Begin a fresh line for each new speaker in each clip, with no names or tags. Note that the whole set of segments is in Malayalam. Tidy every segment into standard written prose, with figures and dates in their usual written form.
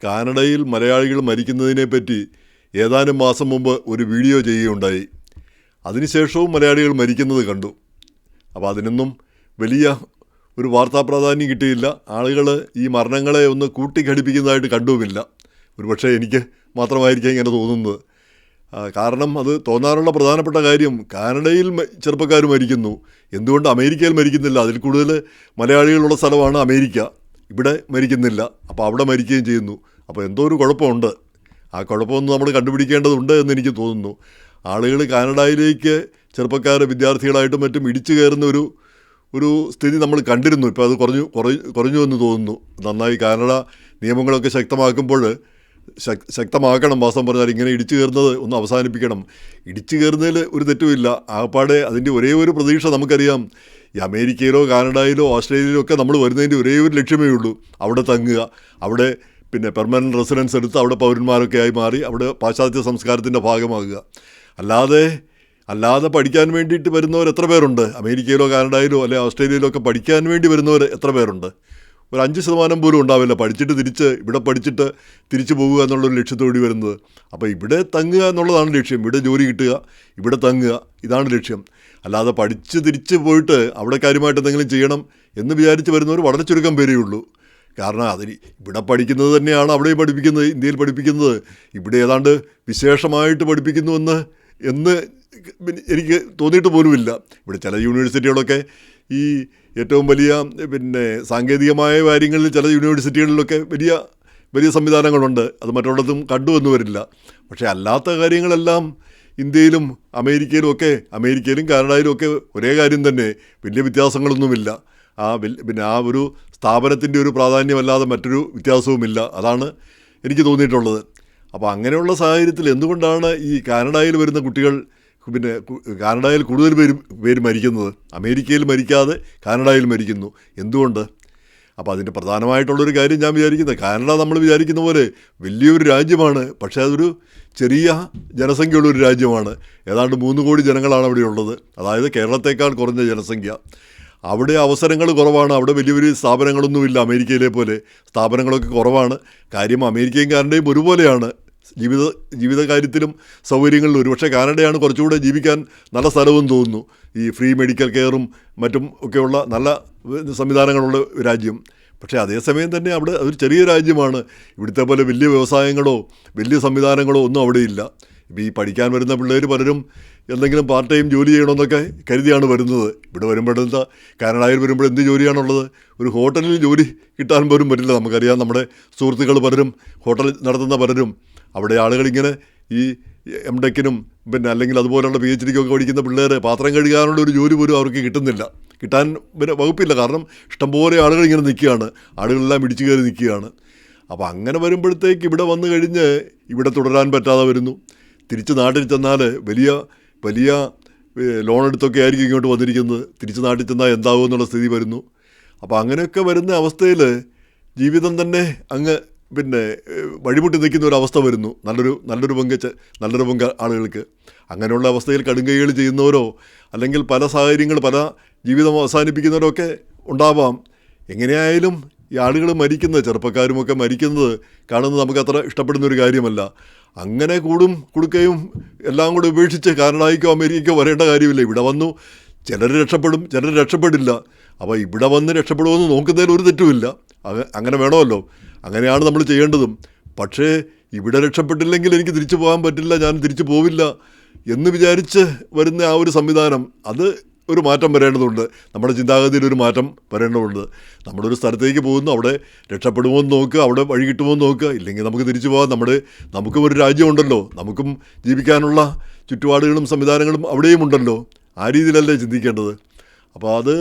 കാനഡയിൽ മലയാളികൾ മരിക്കുന്നതിനെപ്പറ്റി ഏതാനും മാസം മുമ്പ് ഒരു വീഡിയോ ചെയ്യുകയുണ്ടായി. അതിനുശേഷവും മലയാളികൾ മരിക്കുന്നത് കണ്ടു. അപ്പോൾ അതിനൊന്നും വലിയ ഒരു വാർത്താ പ്രാധാന്യം കിട്ടിയില്ല. ആളുകൾ ഈ മരണങ്ങളെ ഒന്ന് കൂട്ടിഘടിപ്പിക്കുന്നതായിട്ട് കണ്ടുമില്ല. ഒരുപക്ഷെ എനിക്ക് മാത്രമായിരിക്കാം ഇങ്ങനെ തോന്നുന്നത്. കാരണം അത് തോന്നാനുള്ള പ്രധാനപ്പെട്ട കാര്യം, കാനഡയിൽ ചെറുപ്പക്കാർ മരിക്കുന്നു, എന്തുകൊണ്ട് അമേരിക്കയിൽ മരിക്കുന്നില്ല? അതിൽ കൂടുതൽ മലയാളികളുള്ള സ്ഥലമാണ് അമേരിക്ക. ഇവിടെ മരിക്കുന്നില്ല, അപ്പോൾ അവിടെ മരിക്കുകയും ചെയ്യുന്നു. അപ്പോൾ എന്തോ ഒരു കുഴപ്പമുണ്ട്. ആ കുഴപ്പമൊന്നും നമ്മൾ കണ്ടുപിടിക്കേണ്ടതുണ്ട് എന്ന് എനിക്ക് തോന്നുന്നു. ആളുകൾ കാനഡയിലേക്ക് ചെറുപ്പക്കാർ വിദ്യാർത്ഥികളായിട്ടും മറ്റും ഇടിച്ചു കയറുന്ന ഒരു സ്ഥിതി നമ്മൾ കണ്ടിരുന്നു. ഇപ്പോൾ അത് കുറഞ്ഞു എന്ന് തോന്നുന്നു. നന്നായി കാനഡ നിയമങ്ങളൊക്കെ ശക്തമാക്കണം. വാസ്തവം പറഞ്ഞാൽ ഇങ്ങനെ ഇടിച്ചു കയറുന്നത് ഒന്ന് അവസാനിപ്പിക്കണം. ഇടിച്ചു കയറുന്നതിൽ ഒരു തെറ്റുമില്ല. ആകപ്പാടെ അതിൻ്റെ ഒരേ ഒരു പ്രതീക്ഷ നമുക്കറിയാം. ഈ അമേരിക്കയിലോ കാനഡയിലോ ഓസ്ട്രേലിയയിലോ ഒക്കെ നമ്മൾ വരുന്നതിൻ്റെ ഒരേ ഒരു ലക്ഷ്യമേ ഉള്ളൂ, അവിടെ തങ്ങുക, അവിടെ പിന്നെ പെർമനൻറ്റ് റെസിഡൻസ് എടുത്ത് അവിടെ പൗരന്മാരൊക്കെ ആയി മാറി അവിടെ പാശ്ചാത്യ സംസ്കാരത്തിൻ്റെ ഭാഗമാകുക. അല്ലാതെ പഠിക്കാൻ വേണ്ടിയിട്ട് വരുന്നവർ എത്ര പേരുണ്ട്? അമേരിക്കയിലോ കാനഡയിലോ അല്ലെ ഓസ്ട്രേലിയയിലോ ഒക്കെ പഠിക്കാൻ വേണ്ടി വരുന്നവർ എത്ര പേരുണ്ട്? ഒരു 5% പോലും ഉണ്ടാവില്ല. ഇവിടെ പഠിച്ചിട്ട് തിരിച്ചു പോകുക എന്നുള്ളൊരു ലക്ഷ്യത്തോടെ വരുന്നത്. അപ്പോൾ ഇവിടെ തങ്ങുക എന്നുള്ളതാണ് ലക്ഷ്യം. ഇവിടെ ജോലി കിട്ടുക, ഇവിടെ തങ്ങുക, ഇതാണ് ലക്ഷ്യം. അല്ലാതെ പഠിച്ച് തിരിച്ച് പോയിട്ട് അവിടെ കാര്യമായിട്ട് എന്തെങ്കിലും ചെയ്യണം എന്ന് വിചാരിച്ച് വരുന്നവർ വളരെ ചുരുക്കം പേരേ ഉള്ളൂ. കാരണം ഇവിടെ പഠിക്കുന്നത് തന്നെയാണ് അവിടെയും പഠിപ്പിക്കുന്നത്, ഇന്ത്യയിൽ പഠിപ്പിക്കുന്നത്. ഇവിടെ ഏതാണ്ട് വിശേഷമായിട്ട് പഠിപ്പിക്കുന്നുവെന്ന് എനിക്ക് തോന്നിയിട്ട് പോലുമില്ല. ഇവിടെ ചില യൂണിവേഴ്സിറ്റികളൊക്കെ ഈ ഏറ്റവും വലിയ സാങ്കേതികമായ കാര്യങ്ങളിൽ ചില യൂണിവേഴ്സിറ്റികളിലൊക്കെ വലിയ സംവിധാനങ്ങളുണ്ട്. അത് മറ്റുള്ളതും കണ്ടുവന്നു വരില്ല. പക്ഷേ അല്ലാത്ത കാര്യങ്ങളെല്ലാം ഇന്ത്യയിലും അമേരിക്കയിലും കാനഡയിലും ഒക്കെ ഒരേ കാര്യം തന്നെ, വലിയ വ്യത്യാസങ്ങളൊന്നുമില്ല. ആ ഒരു സ്ഥാപനത്തിൻ്റെ ഒരു പ്രാധാന്യമല്ലാതെ മറ്റൊരു വ്യത്യാസവുമില്ല. അതാണ് എനിക്ക് തോന്നിയിട്ടുള്ളത്. അപ്പോൾ അങ്ങനെയുള്ള സാഹചര്യത്തിൽ എന്തുകൊണ്ടാണ് ഈ കാനഡയിൽ വരുന്ന കുട്ടികൾ കാനഡയിൽ കൂടുതൽ പേര് മരിക്കുന്നത്? അമേരിക്കയിൽ മരിക്കാതെ കാനഡയിൽ മരിക്കുന്നു. എന്തുകൊണ്ട്? അപ്പോൾ അതിൻ്റെ പ്രധാനമായിട്ടുള്ളൊരു കാര്യം ഞാൻ വിചാരിക്കുന്നത്, കാനഡ നമ്മൾ വിചാരിക്കുന്ന പോലെ വലിയൊരു രാജ്യമാണ്. പക്ഷേ അതൊരു ചെറിയ ജനസംഖ്യയുള്ളൊരു രാജ്യമാണ്. ഏതാണ്ട് 3 കോടി ജനങ്ങളാണ് അവിടെ ഉള്ളത്. അതായത് കേരളത്തേക്കാൾ കുറഞ്ഞ ജനസംഖ്യ. അവിടെ അവസരങ്ങൾ കുറവാണ്. അവിടെ വലിയ സ്ഥാപനങ്ങളൊന്നുമില്ല. അമേരിക്കയിലെ പോലെ സ്ഥാപനങ്ങളൊക്കെ കുറവാണ്. കാര്യം അമേരിക്കയും കാനഡയും ഒരുപോലെയാണ് ജീവിത കാര്യത്തിലും സൗകര്യങ്ങളിലും. ഒരുപക്ഷെ കാനഡയാണ് കുറച്ചുകൂടെ ജീവിക്കാൻ നല്ല സ്ഥലമെന്ന് തോന്നുന്നു. ഈ ഫ്രീ മെഡിക്കൽ കെയറും മറ്റും ഒക്കെയുള്ള നല്ല സംവിധാനങ്ങളുള്ള രാജ്യം. പക്ഷേ അതേസമയം തന്നെ അവിടെ അതൊരു ചെറിയ രാജ്യമാണ്. ഇവിടുത്തെ പോലെ വലിയ വ്യവസായങ്ങളോ വലിയ സംവിധാനങ്ങളോ ഒന്നും അവിടെയില്ല. ഇപ്പോൾ ഈ പഠിക്കാൻ വരുന്ന പിള്ളേർ പലരും എന്തെങ്കിലും പാർട്ട് ടൈം ജോലി ചെയ്യണമെന്നൊക്കെ കരുതിയാണ് വരുന്നത്. ഇവിടെ വരുമ്പോഴെന്താ, കാനഡയിൽ വരുമ്പോൾ എന്ത് ജോലിയാണുള്ളത്? ഒരു ഹോട്ടലിൽ ജോലി കിട്ടാൻ പോലും പറ്റില്ല. നമുക്കറിയാം, നമ്മുടെ സുഹൃത്തുക്കൾ പലരും ഹോട്ടൽ നടത്തുന്ന പലരും അവിടെ ആളുകളിങ്ങനെ ഈ എംടെക്കിനും അല്ലെങ്കിൽ അതുപോലുള്ള PhD പഠിക്കുന്ന പിള്ളേർ പാത്രം കഴുകാനുള്ള ഒരു ജോലി പോലും അവർക്ക് കിട്ടാൻ വകുപ്പില്ല. കാരണം ഇഷ്ടംപോലെ ആളുകൾ ഇങ്ങനെ നിൽക്കുകയാണ്, ആളുകളെല്ലാം ഇടിച്ചു കയറി നിൽക്കുകയാണ്. അപ്പോൾ അങ്ങനെ വരുമ്പോഴത്തേക്ക് ഇവിടെ വന്നു കഴിഞ്ഞ് ഇവിടെ തുടരാൻ പറ്റാതെ വരുന്നു. തിരിച്ച് നാട്ടിൽ ചെന്നാൽ വലിയ ലോൺ എടുത്തൊക്കെ ആയിരിക്കും ഇങ്ങോട്ട് വന്നിരിക്കുന്നത്. തിരിച്ച് നാട്ടിൽ ചെന്നാൽ എന്താകും എന്നുള്ള സ്ഥിതി വരുന്നു. അപ്പോൾ അങ്ങനെയൊക്കെ വരുന്ന അവസ്ഥയിൽ ജീവിതം തന്നെ അങ്ങ് വഴിമുട്ടി നിൽക്കുന്ന ഒരു അവസ്ഥ വരുന്നു നല്ലൊരു പങ്ക് ആളുകൾക്ക്. അങ്ങനെയുള്ള അവസ്ഥയിൽ കടുങ്കൈകൾ ചെയ്യുന്നവരോ അല്ലെങ്കിൽ പല പല ജീവിതം അവസാനിപ്പിക്കുന്നവരോ ഒക്കെ ഉണ്ടാവാം. എങ്ങനെയായാലും ഈ ആളുകൾ ചെറുപ്പക്കാരുമൊക്കെ മരിക്കുന്നത് കാണുന്നത് നമുക്കത്ര ഇഷ്ടപ്പെടുന്നൊരു കാര്യമല്ല. അങ്ങനെ കൊടുക്കുകയും എല്ലാം കൂടെ ഉപേക്ഷിച്ച് കാനഡയ്ക്കോ അമേരിക്കയ്ക്കോ വരേണ്ട കാര്യമില്ല. ഇവിടെ വന്നു ചിലർ രക്ഷപ്പെടും, ചിലർ രക്ഷപ്പെടില്ല. അപ്പോൾ ഇവിടെ വന്ന് രക്ഷപ്പെടുമെന്ന് നോക്കുന്നതിൽ ഒരു തെറ്റുമില്ല. അങ്ങനെ വേണമല്ലോ, അങ്ങനെയാണ് നമ്മൾ ചെയ്യേണ്ടതും. പക്ഷേ ഇവിടെ രക്ഷപ്പെട്ടില്ലെങ്കിൽ എനിക്ക് തിരിച്ചു പോകാൻ പറ്റില്ല, ഞാൻ തിരിച്ചു പോവില്ല എന്ന് വിചാരിച്ച് വരുന്ന ആ ഒരു സംവിധാനം, അത് ഒരു മാറ്റം വരേണ്ടതുണ്ട്. നമ്മുടെ ചിന്താഗതിയിൽ ഒരു മാറ്റം വരേണ്ടതുണ്ട്. നമ്മളൊരു സ്ഥലത്തേക്ക് പോകുന്നു, അവിടെ രക്ഷപ്പെടുമോ എന്ന് നോക്കുക, അവിടെ വഴി കിട്ടുമോ എന്ന് നോക്കുക. ഇല്ലെങ്കിൽ നമുക്ക് തിരിച്ചു പോകാം. നമുക്കും ഒരു രാജ്യമുണ്ടല്ലോ, നമുക്കും ജീവിക്കാനുള്ള ചുറ്റുപാടുകളും സംവിധാനങ്ങളും അവിടെയും ഉണ്ടല്ലോ. ആ രീതിയിലല്ലേ ചിന്തിക്കേണ്ടത്. അപ്പോൾ അത്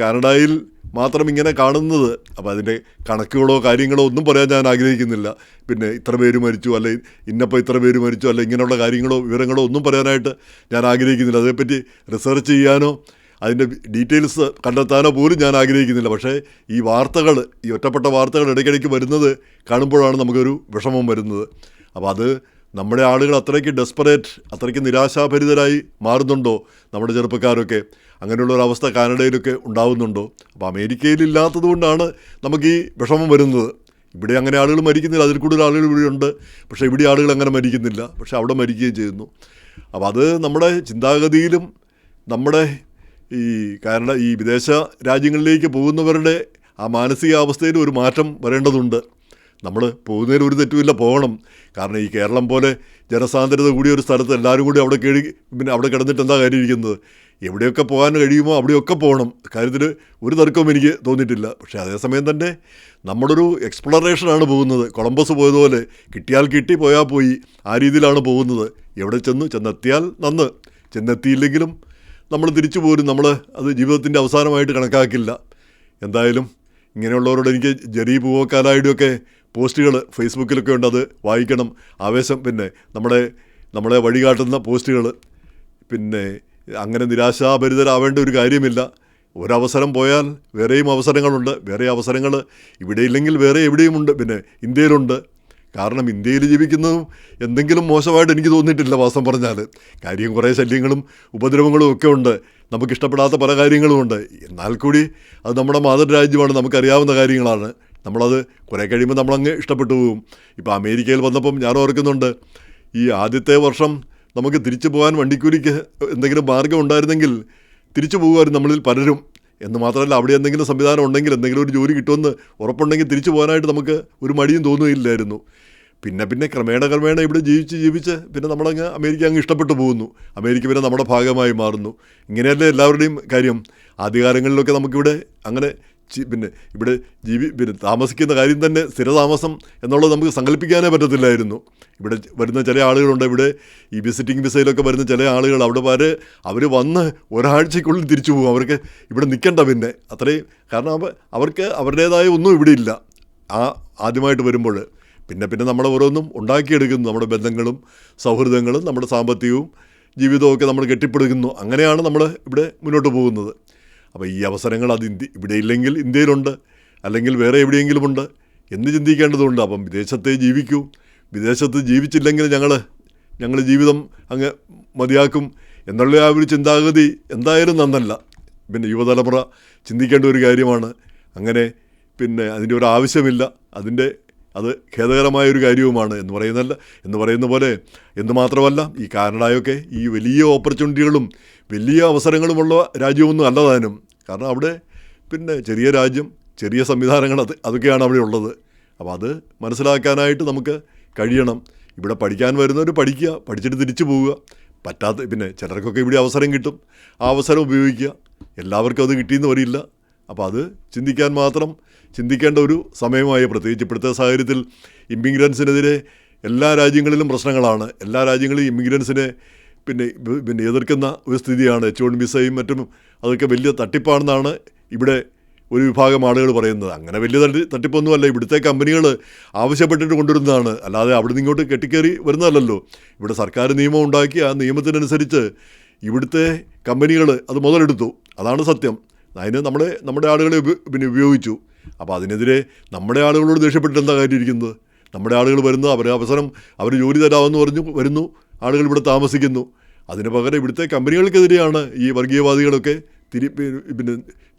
കാനഡയിൽ മാത്രം ഇങ്ങനെ കാണുന്നത്, അപ്പോൾ അതിൻ്റെ കണക്കുകളോ കാര്യങ്ങളോ ഒന്നും പറയാൻ ഞാൻ ആഗ്രഹിക്കുന്നില്ല. ഇത്ര പേര് മരിച്ചു, അല്ലെ ഇന്നപ്പോൾ ഇത്ര പേര് മരിച്ചു, അല്ലെ ഇങ്ങനെയുള്ള കാര്യങ്ങളോ വിവരങ്ങളോ ഒന്നും പറയാനായിട്ട് ഞാൻ ആഗ്രഹിക്കുന്നില്ല. അതേപ്പറ്റി റിസർച്ച് ചെയ്യാനോ അതിൻ്റെ ഡീറ്റെയിൽസ് കണ്ടെത്താനോ പോലും ഞാൻ ആഗ്രഹിക്കുന്നില്ല. പക്ഷേ ഈ ഒറ്റപ്പെട്ട വാർത്തകൾ ഇടയ്ക്കിടയ്ക്ക് വരുന്നത് കാണുമ്പോഴാണ് നമുക്കൊരു വിഷമം വരുന്നത്. അപ്പോൾ അത് നമ്മുടെ ആളുകൾ അത്രയ്ക്ക് ഡെസ്പറേറ്റ്, അത്രയ്ക്ക് നിരാശാഭരിതരായി മാറുന്നുണ്ടോ നമ്മുടെ ചെറുപ്പക്കാരൊക്കെ? അങ്ങനെയുള്ളൊരവസ്ഥ കാനഡയിലൊക്കെ ഉണ്ടാകുന്നുണ്ടോ? അപ്പോൾ അമേരിക്കയിലില്ലാത്തത് കൊണ്ടാണ് നമുക്ക് ഈ വിഷമം വരുന്നത്. ഇവിടെ അങ്ങനെ ആളുകൾ മരിക്കുന്നില്ല, അതിൽ കൂടുതൽ ആളുകൾ ഇവിടെ ഉണ്ട്. പക്ഷേ ഇവിടെ ആളുകൾ അങ്ങനെ മരിക്കുന്നില്ല, പക്ഷേ അവിടെ മരിക്കുകയും ചെയ്യുന്നു. അപ്പോൾ അത് നമ്മുടെ ചിന്താഗതിയിലും നമ്മുടെ കാരണം ഈ വിദേശ രാജ്യങ്ങളിലേക്ക് പോകുന്നവരുടെ ആ മാനസികാവസ്ഥയിൽ ഒരു മാറ്റം വരേണ്ടതുണ്ട്. നമ്മൾ പോകുന്നതിൽ ഒരു തെറ്റുമില്ല, പോകണം. കാരണം ഈ കേരളം പോലെ ജനസാന്ദ്രത കൂടിയ ഒരു സ്ഥലത്ത് എല്ലാവരും കൂടി അവിടെ പിന്നെ അവിടെ കിടന്നിട്ട് എന്താ കാര്യം ഇരിക്കുന്നത്? എവിടെയൊക്കെ പോകാൻ കഴിയുമോ അവിടെയൊക്കെ പോകണം. കാര്യത്തിൽ ഒരു തർക്കവും എനിക്ക് തോന്നിയിട്ടില്ല. പക്ഷേ അതേസമയം തന്നെ നമ്മളൊരു എക്സ്പ്ലോറേഷനാണ് പോകുന്നത്. കൊളംബസ് പോയതുപോലെ കിട്ടിയാൽ കിട്ടി, പോയാൽ പോയി, ആ രീതിയിലാണ് പോകുന്നത്. എവിടെ ചെന്നെത്തിയാൽ നന്ന്, ചെന്നെത്തിയില്ലെങ്കിലും നമ്മൾ തിരിച്ചു പോരും. നമ്മൾ അത് ജീവിതത്തിൻ്റെ അവസാനമായിട്ട് കണക്കാക്കില്ല. എന്തായാലും ഇങ്ങനെയുള്ളവരോട് എനിക്ക് ജെറി പൂവക്കാലായുടെയൊക്കെ പോസ്റ്റുകൾ ഫേസ്ബുക്കിലൊക്കെ ഉണ്ട്, അത് വായിക്കണം, ആവേശം. പിന്നെ നമ്മളെ വഴികാട്ടുന്ന പോസ്റ്റുകൾ. പിന്നെ അങ്ങനെ നിരാശാഭരിതരാവേണ്ട ഒരു കാര്യമില്ല. ഒരവസരം പോയാൽ വേറെയും അവസരങ്ങളുണ്ട്. വേറെ അവസരങ്ങൾ ഇവിടെ ഇല്ലെങ്കിൽ വേറെ എവിടെയുമുണ്ട്. പിന്നെ ഇന്ത്യയിലുണ്ട്. കാരണം ഇന്ത്യയിൽ ജീവിക്കുന്നതും എന്തെങ്കിലും മോശമായിട്ട് എനിക്ക് തോന്നിയിട്ടില്ല വാസ്തവം പറഞ്ഞാൽ. കാര്യം കുറേ ശല്യങ്ങളും ഉപദ്രവങ്ങളും ഒക്കെ ഉണ്ട്, നമുക്കിഷ്ടപ്പെടാത്ത പല കാര്യങ്ങളുമുണ്ട്. എന്നാൽ കൂടി അത് നമ്മുടെ മാതൃരാജ്യമാണ്, നമുക്കറിയാവുന്ന കാര്യങ്ങളാണ്. നമ്മളത് കുറേ കഴിയുമ്പോൾ നമ്മളങ്ങ് ഇഷ്ടപ്പെട്ടു പോകും. ഇപ്പോൾ അമേരിക്കയിൽ വന്നപ്പം ഞാൻ ഓർക്കുന്നുണ്ട്, ഈ ആദ്യത്തെ വർഷം നമുക്ക് തിരിച്ചു പോകാൻ വണ്ടിക്കൂലിക്ക് എന്തെങ്കിലും മാർഗ്ഗം ഉണ്ടായിരുന്നെങ്കിൽ തിരിച്ചു പോകുമായിരുന്നു നമ്മളിൽ പലരും. എന്ന് മാത്രമല്ല, അവിടെ എന്തെങ്കിലും സംവിധാനം ഉണ്ടെങ്കിൽ, എന്തെങ്കിലും ഒരു ജോലി കിട്ടുമെന്ന് ഉറപ്പുണ്ടെങ്കിൽ തിരിച്ചു പോകാനായിട്ട് നമുക്ക് ഒരു മടിയും തോന്നുകയില്ലായിരുന്നു. പിന്നെ ക്രമേണ ഇവിടെ ജീവിച്ച് പിന്നെ നമ്മളങ്ങ് അമേരിക്ക അങ്ങ് ഇഷ്ടപ്പെട്ടു പോകുന്നു. അമേരിക്ക പിന്നെ നമ്മുടെ ഭാഗമായി മാറുന്നു. ഇങ്ങനെയല്ലേ എല്ലാവരുടെയും കാര്യം. ആദ്യകാലങ്ങളിലൊക്കെ നമുക്കിവിടെ അങ്ങനെ പിന്നെ ഇവിടെ താമസിക്കുന്ന കാര്യം തന്നെ, സ്ഥിരതാമസം എന്നുള്ളത് നമുക്ക് സങ്കല്പിക്കാനേ പറ്റത്തില്ലായിരുന്നു. ഇവിടെ വരുന്ന ചില ആളുകളുണ്ട്, ഇവിടെ ഈ വിസിറ്റിംഗ് വിസയിലൊക്കെ വരുന്ന ചില ആളുകൾ അവിടെ അവർ വന്ന് ഒരാഴ്ചയ്ക്കുള്ളിൽ തിരിച്ചു പോകും. അവർക്ക് ഇവിടെ നിൽക്കണ്ട പിന്നെ അത്രയും. കാരണം അവർക്ക് അവരുടേതായ ഒന്നും ഇവിടെ ഇല്ല ആദ്യമായിട്ട് വരുമ്പോൾ. പിന്നെ നമ്മൾ ഓരോന്നും ഉണ്ടാക്കിയെടുക്കുന്നു. നമ്മുടെ ബന്ധങ്ങളും സൗഹൃദങ്ങളും നമ്മുടെ സാമ്പത്തികവും ജീവിതമൊക്കെ നമ്മൾ കെട്ടിപ്പടുക്കുന്നു. അങ്ങനെയാണ് നമ്മൾ ഇവിടെ മുന്നോട്ട് പോകുന്നത്. അപ്പോൾ ഈ അവസരങ്ങൾ അത് ഇവിടെ ഇല്ലെങ്കിൽ ഇന്ത്യയിലുണ്ട്, അല്ലെങ്കിൽ വേറെ എവിടെയെങ്കിലുമുണ്ട് എന്ന് ചിന്തിക്കേണ്ടതുണ്ട്. അപ്പം വിദേശത്തെ ജീവിക്കൂ. വിദേശത്ത് ജീവിച്ചില്ലെങ്കിൽ ഞങ്ങൾ ജീവിതം അങ്ങ് മതിയാക്കും എന്നുള്ള ആ ഒരു ചിന്താഗതി എന്തായാലും നന്നല്ല. പിന്നെ യുവതലമുറ ചിന്തിക്കേണ്ട ഒരു കാര്യമാണ്. അങ്ങനെ പിന്നെ അതിൻ്റെ ഒരു ആവശ്യമില്ല. അത് ഖേദകരമായൊരു കാര്യവുമാണ് എന്ന് പറയുന്ന പോലെ. എന്ന് മാത്രമല്ല, ഈ കാനഡയൊക്കെ ഈ വലിയ ഓപ്പർച്യൂണിറ്റികളും വലിയ അവസരങ്ങളുമുള്ള രാജ്യമൊന്നും അല്ല താനും. കാരണം അവിടെ പിന്നെ ചെറിയ രാജ്യം, ചെറിയ സംവിധാനങ്ങൾ അതൊക്കെയാണ് അവിടെ ഉള്ളത്. അപ്പോൾ അത് മനസ്സിലാക്കാനായിട്ട് നമുക്ക് കഴിയണം. ഇവിടെ പഠിക്കാൻ വരുന്നവർ പഠിക്കുക, പഠിച്ചിട്ട് തിരിച്ചു പോവുക. പിന്നെ ചിലർക്കൊക്കെ ഇവിടെ അവസരം കിട്ടും, ആ അവസരം ഉപയോഗിക്കുക. എല്ലാവർക്കും അത് കിട്ടിയെന്ന് വരില്ല. അപ്പോൾ അത് ചിന്തിക്കേണ്ട ഒരു സമയമായി. പ്രത്യേകിച്ച് ഇപ്പോഴത്തെ സാഹചര്യത്തിൽ ഇമ്മിഗ്രൻസിനെതിരെ എല്ലാ രാജ്യങ്ങളിലും പ്രശ്നങ്ങളാണ്. എല്ലാ രാജ്യങ്ങളിലും ഇമ്മിഗ്രൻസിനെ പിന്നെ എതിർക്കുന്ന ഒരു സ്ഥിതിയാണ്. H1 വിസയും മറ്റും അതൊക്കെ വലിയ തട്ടിപ്പാണെന്നാണ് ഇവിടെ ഒരു വിഭാഗം ആളുകൾ പറയുന്നത്. അങ്ങനെ വലിയ തട്ടിപ്പൊന്നുമല്ല. ഇവിടുത്തെ കമ്പനികൾ ആവശ്യപ്പെട്ടിട്ട് കൊണ്ടുവരുന്നതാണ്, അല്ലാതെ അവിടെ നിന്ന് ഇങ്ങോട്ട് കെട്ടിക്കയറി വരുന്നതല്ലല്ലോ. ഇവിടെ സർക്കാർ നിയമം ഉണ്ടാക്കി ആ നിയമത്തിനനുസരിച്ച് ഇവിടുത്തെ കമ്പനികൾ അത് മുതലെടുത്തു. അതാണ് സത്യം. അതിന് നമ്മുടെ ആളുകളെ ഉപയോഗിച്ചു. അപ്പോൾ അതിനെതിരെ നമ്മുടെ ആളുകളോട് ദേഷ്യപ്പെട്ടിട്ട് എന്താ കാര്യം ഇരിക്കുന്നത്? നമ്മുടെ ആളുകൾ വരുന്നു, അവർ ജോലി തരാമെന്ന് പറഞ്ഞു വരുന്നു, ആളുകൾ ഇവിടെ താമസിക്കുന്നു. അതിന് പകരം ഇവിടുത്തെ കമ്പനികൾക്കെതിരെയാണ് ഈ വർഗീയവാദികളൊക്കെ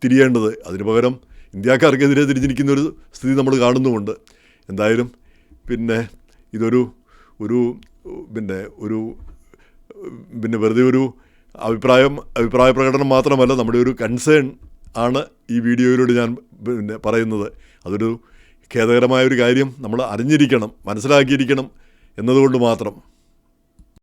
തിരിയേണ്ടത്. അതിന് പകരം ഇന്ത്യക്കാർക്കെതിരെ തിരിഞ്ഞിരിക്കുന്നൊരു സ്ഥിതി നമ്മൾ കാണുന്നുമുണ്ട്. എന്തായാലും ഇതൊരു വെറുതെ ഒരു അഭിപ്രായ പ്രകടനം മാത്രമല്ല, നമ്മുടെ ഒരു കൺസേൺ ആണ് ഈ വീഡിയോയിലൂടെ ഞാൻ പറയുന്നത്. അതൊരു ഖേദകരമായൊരു കാര്യം നമ്മൾ അറിഞ്ഞിരിക്കണം, മനസ്സിലാക്കിയിരിക്കണം എന്നതുകൊണ്ട് മാത്രം.